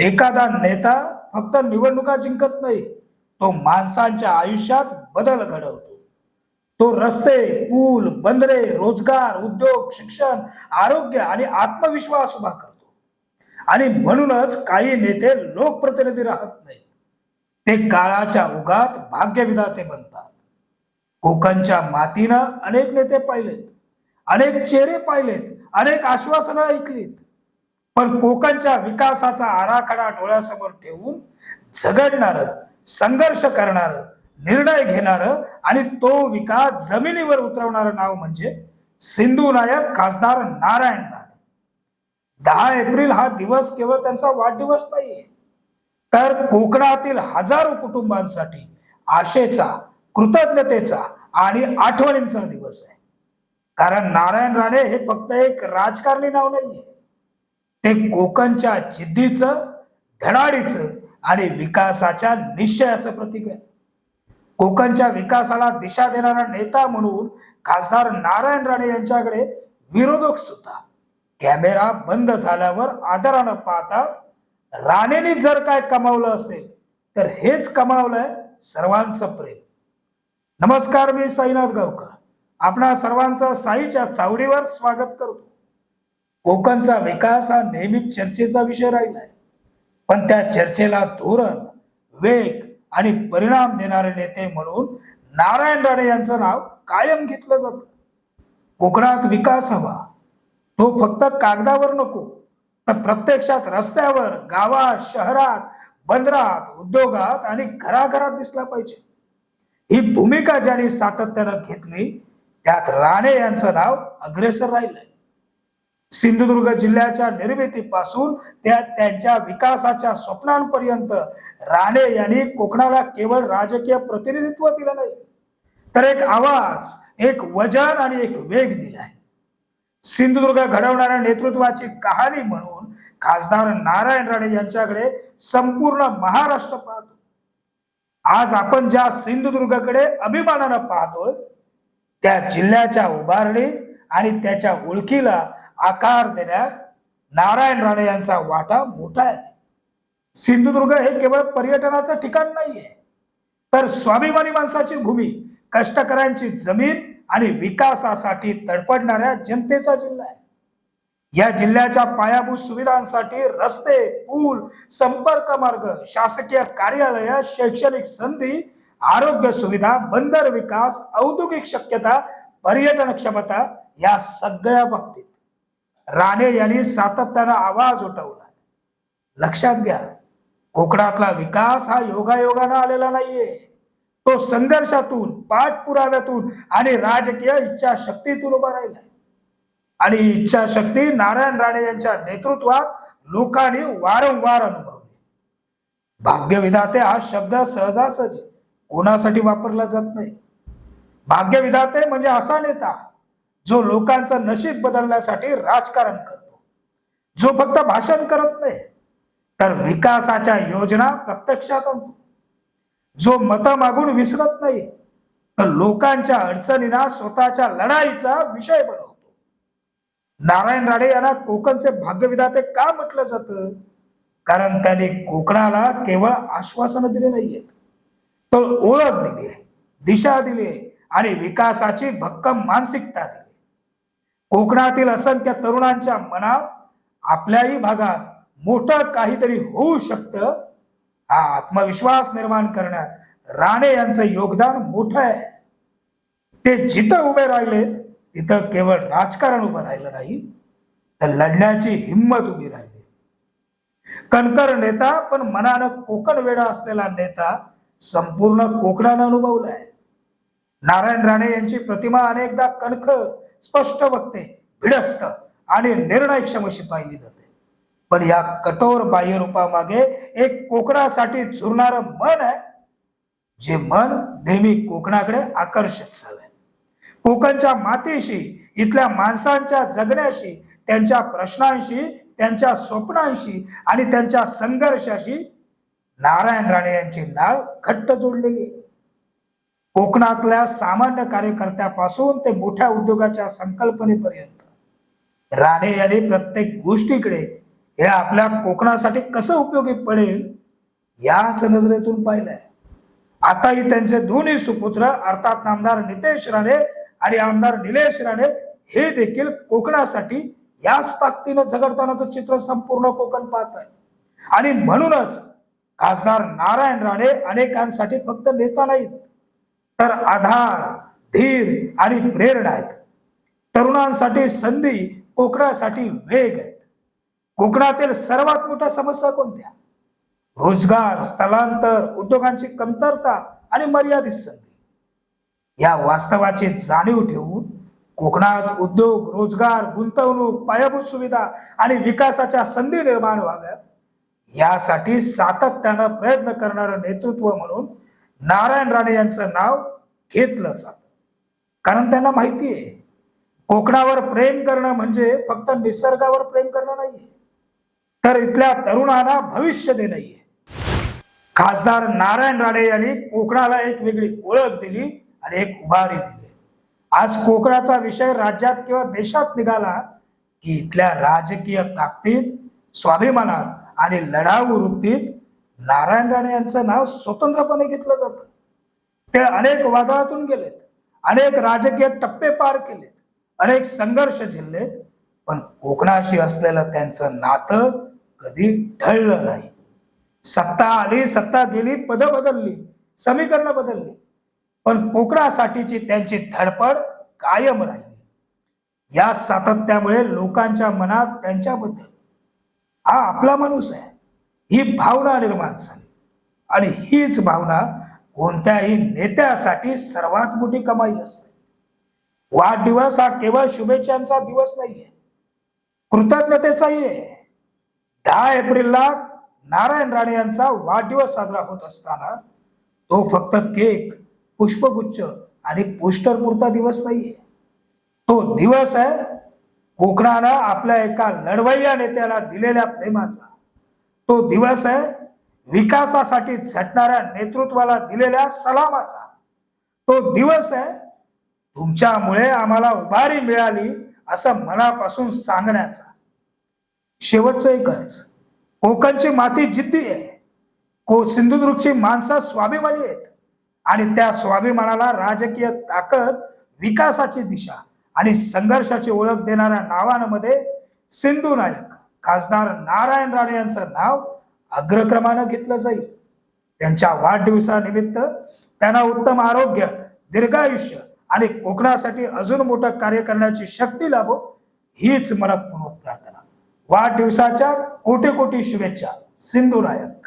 एखादा नेता फक्त निवडणुका जिंकत नाही, तो माणसांच्या आयुष्यात बदल घडवतो. तो रस्ते, पूल, बंदरे, रोजगार, उद्योग, शिक्षण, आरोग्य आणि आत्मविश्वास उभा करतो. आणि म्हणूनच काही नेते लोकप्रतिनिधी राहत नाहीत, ते काळाच्या ओघात भाग्यविधाते बनतात. कोकणच्या मातीनं अनेक नेते पाहिलेत, अनेक चेहरे पाहिलेत, अनेक आश्वासनं ऐकलीत. पण कोकणच्या विकासाचा आराखडा डोळ्यासमोर ठेवून झगडणार, संघर्ष करणार, निर्णय घेणार आणि तो विकास जमिनीवर उतरवणारं नाव म्हणजे सिंधू नायक खासदार नारायण राणे. 10 एप्रिल हा दिवस केवळ त्यांचा वाढदिवस नाहीये, तर कोकणातील हजारो कुटुंबांसाठी आशेचा, कृतज्ञतेचा आणि आठवणींचा दिवस आहे. कारण नारायण राणे हे फक्त एक राजकारणी नाव नाहीये, ते कोकणच्या जिद्दीचं, धडाडीचं आणि विकासाच्या निश्चयाचं प्रतीक आहे. कोकणच्या विकासाला दिशा देणारा नेता म्हणून खासदार नारायण राणे यांच्याकडे विरोधक सुद्धा कॅमेरा बंद झाल्यावर आदरानं पाहतात. राणेंनी जर काय कमावलं असेल तर हेच कमावलंय सर्वांचं प्रेम. नमस्कार, मी साईनाथ गावकर आपणा सर्वांचं साईच्या चावडीवर स्वागत करतो. कोकणचा विकास हा नेहमीच चर्चेचा विषय राहिलाय, पण त्या चर्चेला धोरण, वेग आणि परिणाम देणारे नेते म्हणून नारायण राणे यांचं नाव कायम घेतलं जातं. कोकणात विकास हवा, तो फक्त कागदावर नको, तर प्रत्यक्षात रस्त्यावर, गावात, शहरात, बंदरात, उद्योगात आणि घराघरात दिसला पाहिजे. ही भूमिका ज्यांनी सातत्यानं घेतली त्यात राणे यांचं नाव अग्रेसर राहिलंय. सिंधुदुर्ग जिल्ह्याच्या निर्मितीपासून त्यांच्या विकासाच्या स्वप्नांपर्यंत राणे यांनी कोकणाला केवळ राजकीय प्रतिनिधित्व दिलं नाही, तर एक आवाज, एक वजन आणि एक वेग दिलाय. सिंधुदुर्ग घडवणाऱ्या नेतृत्वाची कहाणी म्हणून खासदार नारायण राणे यांच्याकडे संपूर्ण महाराष्ट्र पाहतो. आज आपण ज्या सिंधुदुर्गकडे अभिमानानं पाहतोय त्या जिल्ह्याच्या उभारणीत आणि त्याच्या ओळखीला आकार देण्यात नारायण राणे यांचा वाटा मोठा आहे. सिंधुदुर्ग हे केवळ पर्यटनाचं ठिकाण नाहीये, तर स्वाभिमानी माणसाची भूमी, कष्टकऱ्यांची जमीन आणि विकासासाठी तडपडणाऱ्या जनतेचा जिल्हा आहे. या जिल्ह्याच्या पायाभूत सुविधांसाठी रस्ते, पूल, संपर्क मार्ग, शासकीय कार्यालय, शैक्षणिक संधी, आरोग्य सुविधा, बंदर विकास, औद्योगिक शक्यता, पर्यटन क्षमता या सगळ्या बाबतीत राणे यांनी सातत्यानं आवाज उठवला. लक्षात घ्या, कोकणातला विकास हा योगायोगानं आलेला नाहीये, तो संघर्षातून, पाठपुराव्यातून आणि राजकीय इच्छाशक्तीतून उभा राहिलाय. आणि इच्छाशक्ती नारायण राणे यांच्या नेतृत्वात लोकांनी वारंवार अनुभवली. भाग्यविधाते हा शब्द सहजासहजी कोणासाठी वापरला जात नाही. भाग्यविधाते म्हणजे असा नेता जो लोकांचं नशीब बदलण्यासाठी राजकारण करतो, जो फक्त भाषण करत नाही तर विकासाच्या योजना प्रत्यक्षात आणतो, जो मतं मागून विसरत नाही तर लोकांच्या अडचणींना स्वतःच्या लढाईचा विषय बनवतो. नारायण राणे यांना कोकणचे भाग्यविधाते का म्हटलं जातं? कारण त्यांनी कोकणाला केवळ आश्वासनं दिली नाहीयेत, तर ओळख दिली, दिशा दिली आणि विकासाची भक्कम मानसिकता दिली. कोकणातील असंख्य तरुणांच्या मनात आपल्याही भागात मोठं काहीतरी होऊ शकतं हा आत्मविश्वास निर्माण करण्यात राणे यांचं योगदान मोठं आहे. ते जिथं उभे राहिले तिथं केवळ राजकारण उभं राहिलं नाही, तर लढण्याची हिंमत उभी राहिली. कणकर नेता पण मनानं कोकण वेडा असलेला नेता संपूर्ण कोकणानं अनुभवलाय. नारायण राणे यांची प्रतिमा अनेकदा कणखर, स्पष्ट वक्ते, भिडस्त आणि निर्णयक्षमशी पाहिली जाते. पण या कठोर बाह्य रूपामागे एक कोकणासाठी झुरणारं मन आहे, जे मन नेहमी कोकणाकडे आकर्षित झालंय. कोकणच्या मातीशी, इथल्या माणसांच्या जगण्याशी, त्यांच्या प्रश्नांशी, त्यांच्या स्वप्नांशी आणि त्यांच्या संघर्षाशी नारायण राणे यांची नाळ घट्ट जोडलेली आहे. कोकणातल्या सामान्य कार्यकर्त्यापासून ते मोठ्या उद्योगाच्या संकल्पनेपर्यंत राणे यांनी प्रत्येक गोष्टीकडे हे आपल्या कोकणासाठी कसं उपयोगी पडेल याच नजरेतून पाहिलंय. आताही त्यांचे दोन्ही सुपुत्र अर्थात नामदार नितेश राणे आणि आमदार निलेश राणे हे देखील कोकणासाठी याच ताकदीनं झगडतानाचं चित्र संपूर्ण कोकण पाहत आहे. आणि म्हणूनच खासदार नारायण राणे अनेकांसाठी फक्त नेता नाहीत, तर आधार, धीर आणि प्रेरणा आहेत. तरुणांसाठी संधी, कोकणासाठी वेग आहेत. कोकणातील सर्वात मोठ्या समस्या कोणत्या? रोजगार, स्थलांतर, उद्योगांची कमतरता आणि मर्यादित संधी. या वास्तवाची जाणीव ठेवून कोकणात उद्योग, रोजगार, गुंतवणूक, पायाभूत सुविधा आणि विकासाच्या संधी निर्माण व्हाव्यात यासाठी सातत्यानं प्रयत्न करणारं नेतृत्व म्हणून नारायण राणे यांचं नाव घेतलं जातं. कारण त्यांना माहिती आहे, कोकणावर प्रेम करणं म्हणजे फक्त निसर्गावर प्रेम करणं नाहीये, तर इथल्या तरुणांना भविष्य देणं आहे. खासदार नारायण राणे यांनी कोकणाला एक वेगळी ओळख दिली आणि एक उभारी दिली. आज कोकणाचा विषय राज्यात किंवा देशात निघाला की इथल्या राजकीय ताकदीत, स्वाभिमानात आणि लढाऊ वृत्तीत नारायण राणे यांचं नाव स्वतंत्रपणे घेतलं जातं. ते अनेक वादळातून गेलेत, अनेक राजकीय टप्पे पार केलेत, अनेक संघर्ष झेललेत, पण कोकणाशी असलेलं त्यांचं नातं कधी ढळलं नाही. सत्ता आली, सत्ता गेली, पद बदलली, समीकरणं बदलली, पण कोकणासाठीची त्यांची धडपड कायम राहिली. या सातत्यामुळे लोकांच्या मनात त्यांच्याबद्दल हा आपला माणूस आहे ही भावना निर्माण झाली. आणि हीच भावना कोणत्याही नेत्यासाठी सर्वात मोठी कमाई असते. वाढदिवस हा केवळ शुभेच्छांचा दिवस नाहीये, कृतज्ञतेचाही आहे. 10 एप्रिलला नारायण राणे यांचा वाढदिवस साजरा होत असताना तो फक्त केक, पुष्पगुच्छ आणि पोस्टर पुरता दिवस नाहीये. तो दिवस आहे कोकणानं आपल्या एका लढवय्या नेत्याला दिलेल्या प्रेमाचा. तो दिवस आहे विकासासाठी झटणाऱ्या नेतृत्वाला दिलेल्या सलामाचा. तो दिवस आहे तुमच्यामुळे आम्हाला उभारी मिळाली असं मनापासून सांगण्याचा. शेवटचं एकच, कोकणची माती जिद्दी आहे, सिंधुदुर्गची माणसं स्वाभिमानी आहेत आणि त्या स्वाभिमानाला राजकीय ताकद, विकासाची दिशा आणि संघर्षाची ओळख देणाऱ्या नावांमध्ये सिंधू नायक खासदार नारायण राणे यांचं नाव अग्रक्रमानं घेतलं जाईल. त्यांच्या वाढदिवसानिमित्त त्यांना उत्तम आरोग्य, दीर्घायुष्य आणि कोकणासाठी अजून मोठं कार्य करण्याची शक्ती लाभो हीच मनपूर्वक प्रार्थना. वाढदिवसाच्या कोटी कोटी शुभेच्छा. सिंधू नायक.